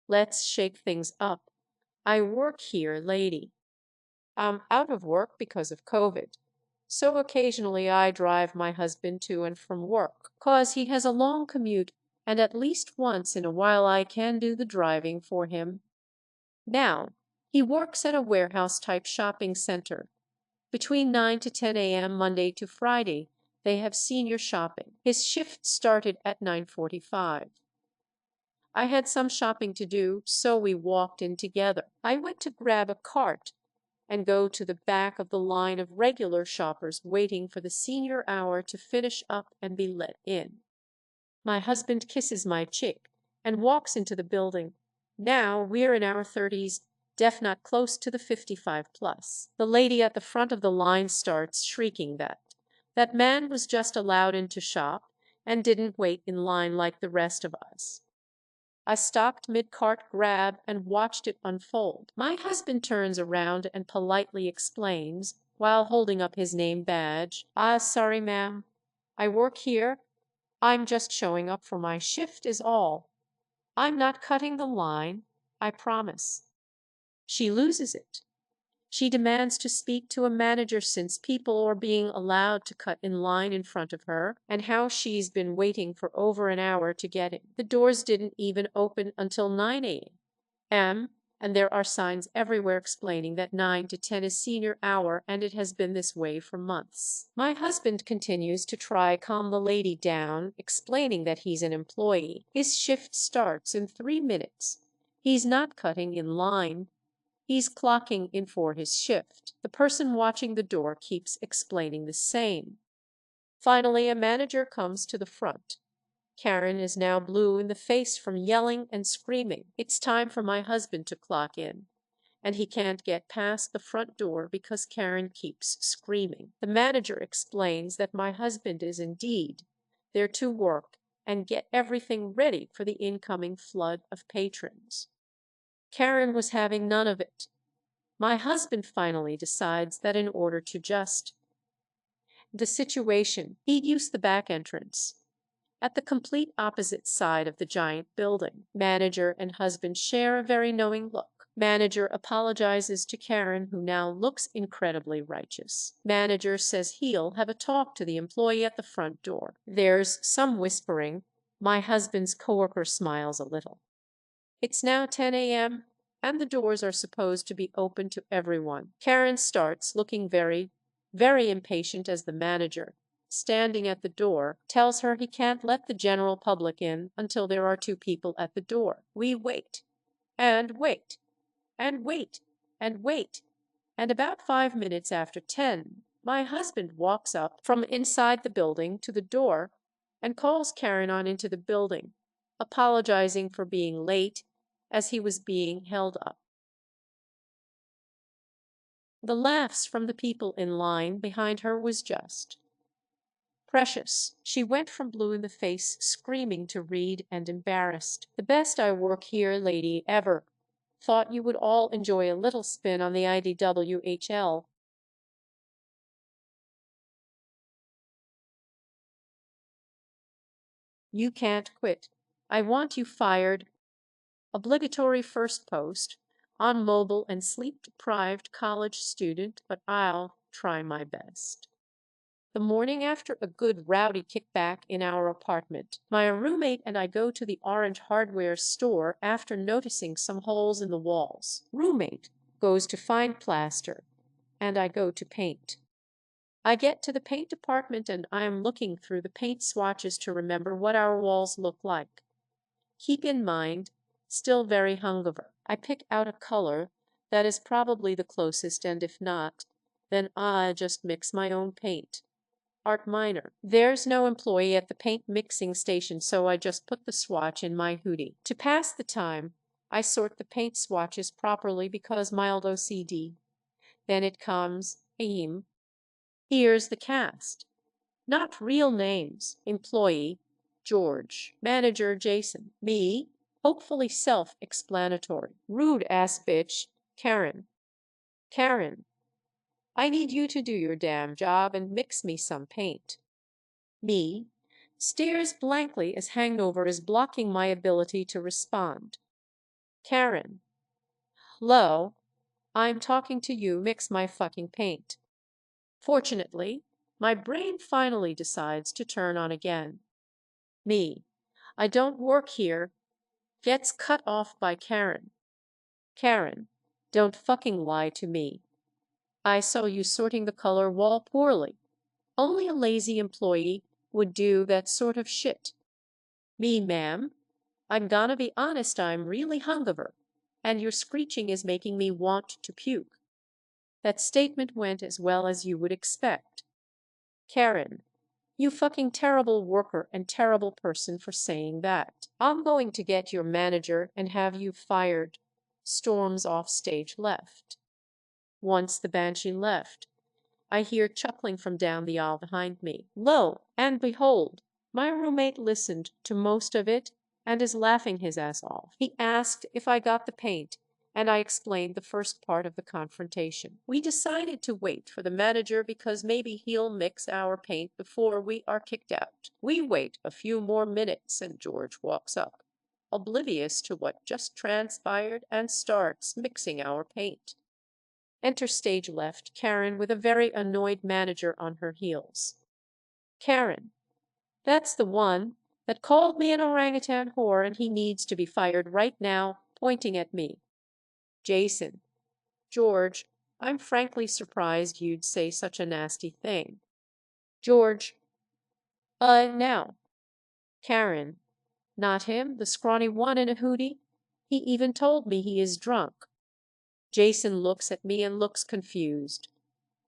Let's shake things up. I work here, lady. I'm out of work because of COVID. So occasionally I drive my husband to and from work, 'cause he has a long commute, and at least once in a while I can do the driving for him. Now, he works at a warehouse-type shopping center. Between 9 to 10 a.m. Monday to Friday, they have senior shopping. His shift started at 9:45. I had some shopping to do, so we walked in together. I went to grab a cart and go to the back of the line of regular shoppers waiting for the senior hour to finish up and be let in. My husband kisses my cheek and walks into the building. Now we're in our 30s, def not close to the 55 plus. The lady at the front of the line starts shrieking that man was just allowed in to shop and didn't wait in line like the rest of us. I stopped mid-cart grab and watched it unfold. My husband turns around and politely explains, while holding up his name badge, Sorry, ma'am. I work here. I'm just showing up for my shift is all. I'm not cutting the line, I promise." She loses it. She demands to speak to a manager since people are being allowed to cut in line in front of her, and how she's been waiting for over an hour to get in. The doors didn't even open until 9 a.m., and there are signs everywhere explaining that 9 to 10 is senior hour, and it has been this way for months. My husband continues to try calm the lady down, explaining that he's an employee. His shift starts in 3 minutes. He's not cutting in line. He's clocking in for his shift. The person watching the door keeps explaining the same. Finally, a manager comes to the front. Karen is now blue in the face from yelling and screaming. It's time for my husband to clock in, and he can't get past the front door because Karen keeps screaming. The manager explains that my husband is indeed there to work and get everything ready for the incoming flood of patrons. Karen was having none of it. My husband finally decides that in order to just the situation, he'd use the back entrance. At the complete opposite side of the giant building, manager and husband share a very knowing look. Manager apologizes to Karen, who now looks incredibly righteous. Manager says he'll have a talk to the employee at the front door. There's some whispering. My husband's coworker smiles a little. It's now 10 a.m., and the doors are supposed to be open to everyone. Karen starts looking very, very impatient as the manager, standing at the door, tells her he can't let the general public in until there are 2 people at the door. We wait, and wait, and wait, and wait, and about 5 minutes after 10, my husband walks up from inside the building to the door and calls Karen on into the building, apologizing for being late as he was being held up. The laughs from the people in line behind her was just precious. She went from blue in the face, screaming, to red and embarrassed. "The best I work here lady ever. Thought you would all enjoy a little spin on the IDWHL. You can't quit. I want you fired. Obligatory first post on mobile and sleep-deprived college student, but I'll try my best." The morning after a good rowdy kickback in our apartment, my roommate and I go to the Orange hardware store after noticing some holes in the walls. Roommate goes to find plaster, and I go to paint. I get to the paint department and I am looking through the paint swatches to remember what our walls look like. Keep in mind, still very hungover. I pick out a color that is probably the closest, and if not, then I just mix my own paint. Art minor. There's no employee at the paint mixing station, so I just put the swatch in my hoodie. To pass the time, I sort the paint swatches properly because mild OCD. Then it comes, here's the cast. Not real names. Employee, George. Manager, Jason. Me, hopefully self-explanatory. Rude ass bitch, Karen. Karen, I need you to do your damn job and mix me some paint. Me, stares blankly as hangover is blocking my ability to respond. Karen. Hello, I'm talking to you, mix my fucking paint. Fortunately, my brain finally decides to turn on again. Me. I don't work here. Gets cut off by Karen. Karen. Don't fucking lie to me. I saw you sorting the color wall poorly. Only a lazy employee would do that sort of shit. Me, ma'am. I'm gonna be honest, I'm really hungover, and your screeching is making me want to puke. That statement went as well as you would expect. Karen. You fucking terrible worker and terrible person for saying that. I'm going to get your manager and have you fired. Storms off stage left. Once the banshee left, I hear chuckling from down the aisle behind me. Lo and behold, my roommate listened to most of it and is laughing his ass off. He asked if I got the paint, and I explained the first part of the confrontation. We decided to wait for the manager because maybe he'll mix our paint before we are kicked out. We wait a few more minutes and George walks up, oblivious to what just transpired, and starts mixing our paint. Enter stage left Karen with a very annoyed manager on her heels. Karen. That's the one that called me an orangutan whore and he needs to be fired right now, pointing at me. Jason. George, I'm frankly surprised you'd say such a nasty thing. George. Now. Karen. Not him, the scrawny one in a hoodie? He even told me he is drunk. Jason looks at me and looks confused.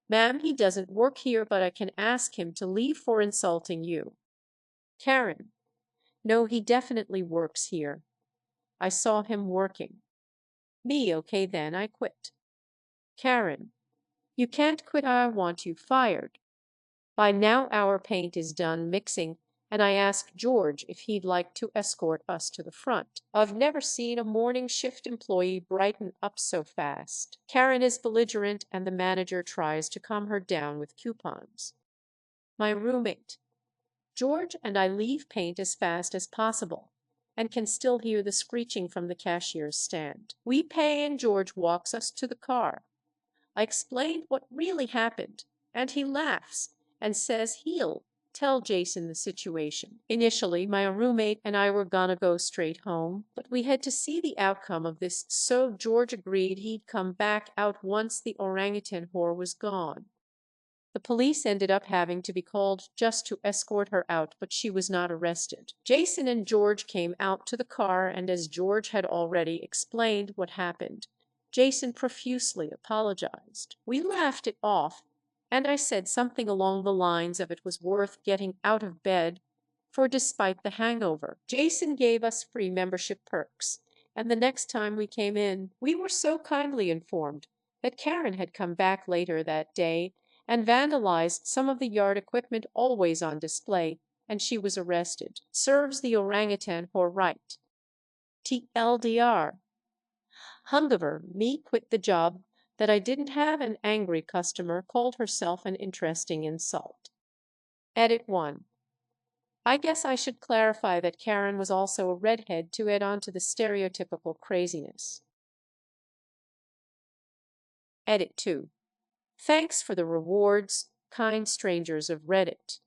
Ma'am, he doesn't work here, but I can ask him to leave for insulting you. Karen. No, he definitely works here. I saw him working. Me, okay then, I quit. Karen. You can't quit, I want you fired. By now our paint is done mixing, and I asked George if he'd like to escort us to the front. I've never seen a morning shift employee brighten up so fast. Karen is belligerent and the manager tries to calm her down with coupons. My roommate. George and I leave paint as fast as possible and can still hear the screeching from the cashier's stand. We pay and George walks us to the car. I explained what really happened, and he laughs and says he'll tell Jason the situation. Initially, my roommate and I were gonna go straight home, but we had to see the outcome of this, so George agreed he'd come back out once the orangutan whore was gone. The police ended up having to be called just to escort her out, but she was not arrested. Jason and George came out to the car, and as George had already explained what happened, Jason profusely apologized. We laughed it off, and I said something along the lines of it was worth getting out of bed for despite the hangover. Jason gave us free membership perks, and the next time we came in, we were so kindly informed that Karen had come back later that day and vandalized some of the yard equipment always on display, and she was arrested. Serves the orangutan whore right. TLDR. Hungover, me quit the job that I didn't have an angry customer called herself an interesting insult. Edit 1. I guess I should clarify that Karen was also a redhead to add on to the stereotypical craziness. Edit 2. Thanks for the rewards, kind strangers of Reddit.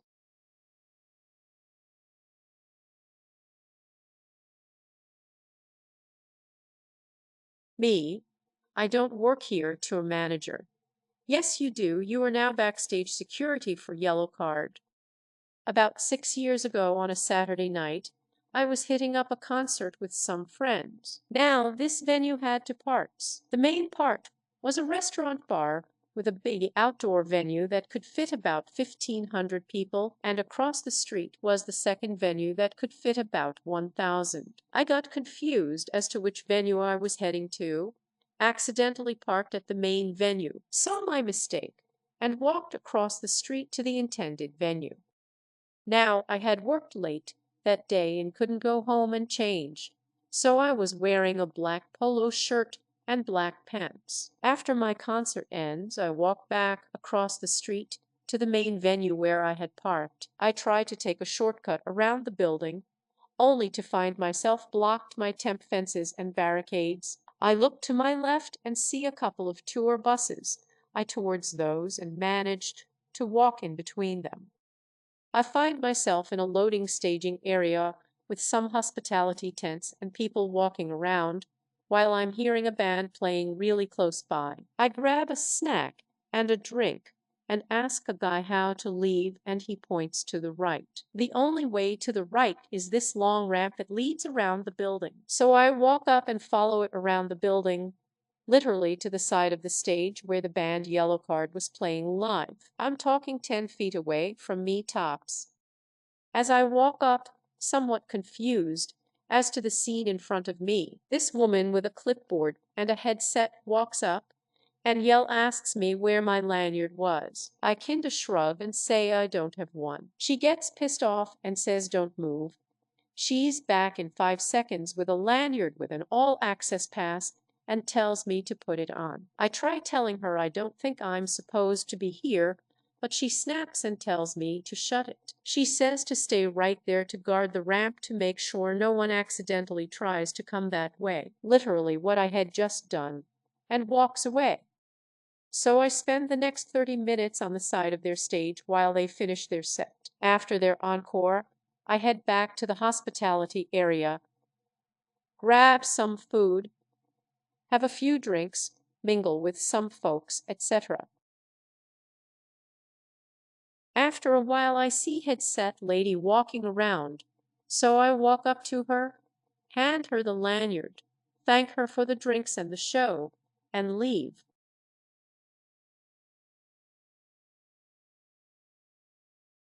Me, I don't work here, to a manager. Yes, you do. You are now backstage security for Yellowcard. About 6 years ago on a Saturday night, I was hitting up a concert with some friends. Now, this venue had two parts. The main part was a restaurant bar with a big outdoor venue that could fit about 1,500 people, and across the street was the second venue that could fit about 1,000. I got confused as to which venue I was heading to, accidentally parked at the main venue, saw my mistake, and walked across the street to the intended venue. Now, I had worked late that day and couldn't go home and change, so I was wearing a black polo shirt and black pants. After my concert ends, I walk back across the street to the main venue where I had parked. I try to take a shortcut around the building, only to find myself blocked by temp fences and barricades. I look to my left and see a couple of tour buses. I towards those and managed to walk in between them. I find myself in a loading staging area with some hospitality tents and people walking around while I'm hearing a band playing really close by. I grab a snack and a drink and ask a guy how to leave, and he points to the right. The only way to the right is this long ramp that leads around the building. So I walk up and follow it around the building, literally to the side of the stage where the band Yellowcard was playing live. I'm talking 10 feet away from me tops. As I walk up, somewhat confused as to the scene in front of me, this woman with a clipboard and a headset walks up and asks me where my lanyard was. I kinda shrug and say I don't have one. She gets pissed off and says don't move. She's back in 5 seconds with a lanyard with an all-access pass and tells me to put it on. I try telling her I don't think I'm supposed to be here, but she snaps and tells me to shut it. She says to stay right there to guard the ramp to make sure no one accidentally tries to come that way, literally what I had just done, and walks away. So I spend the next 30 minutes on the side of their stage while they finish their set. After their encore, I head back to the hospitality area, grab some food, have a few drinks, mingle with some folks, etc. After a while I see headset lady walking around, so I walk up to her, hand her the lanyard, thank her for the drinks and the show, and leave.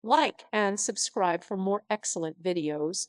Like and subscribe for more excellent videos.